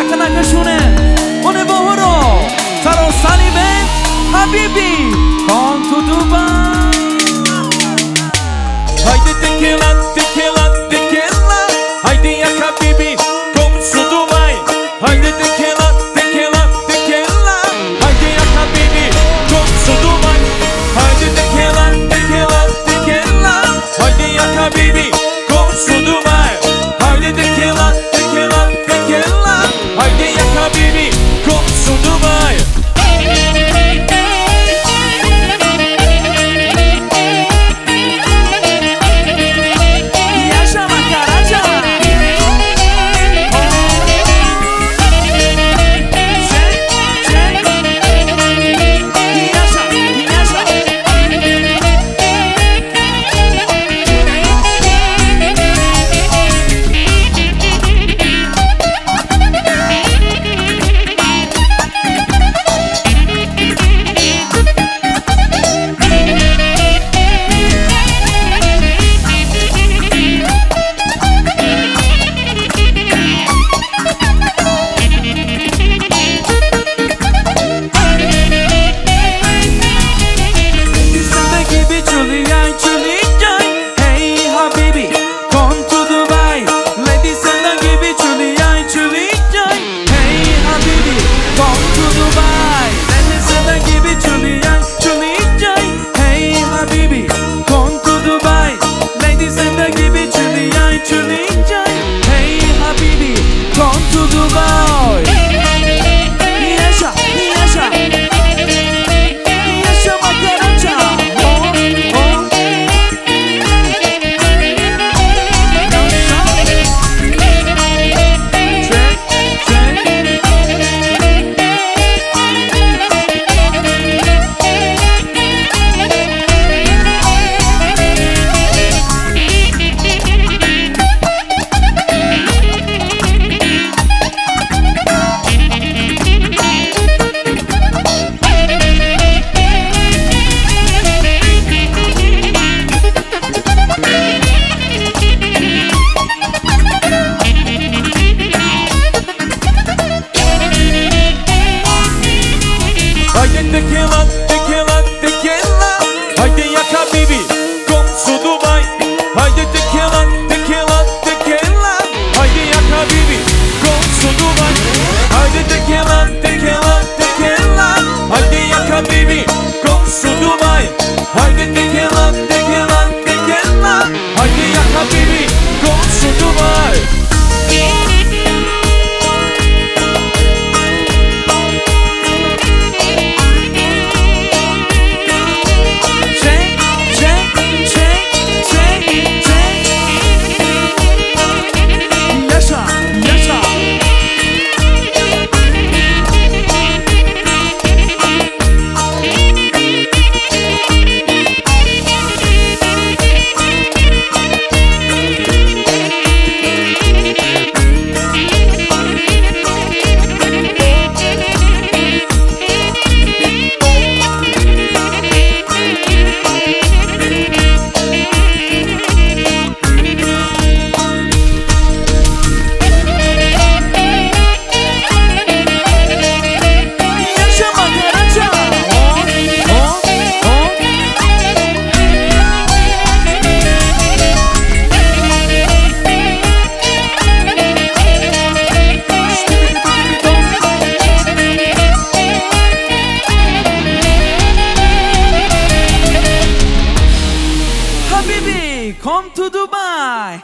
나가 শুনেন 오늘 보러 서로 사니벤 하비비 Gone to Dubai Haydi tequila, tequila, tequila. Haydi yak habibi, come to Dubai. Haydi tequila, tequila, tequila. Haydi yak habibi, come to Dubai. Haydi tequila, tequila, tequila. Haydi yak habibi, come to Dubai. Haydi tequila, tequila, tequila. Haydi yak habibi, come to Dubai. Yaşa makaraca Haydi tequila, tequila, tequila. Haydi yak habibi, come to Dubai. Haydi tequila, tequila, tequila. Haydi yak habibi, come to Dubai. Haydi tequila, tequila, tequila. Haydi yak habibi, come to Dubai. Haydi tequila, tequila, tequila. Haydi yak habibi, come to Dubai. Come to Dubai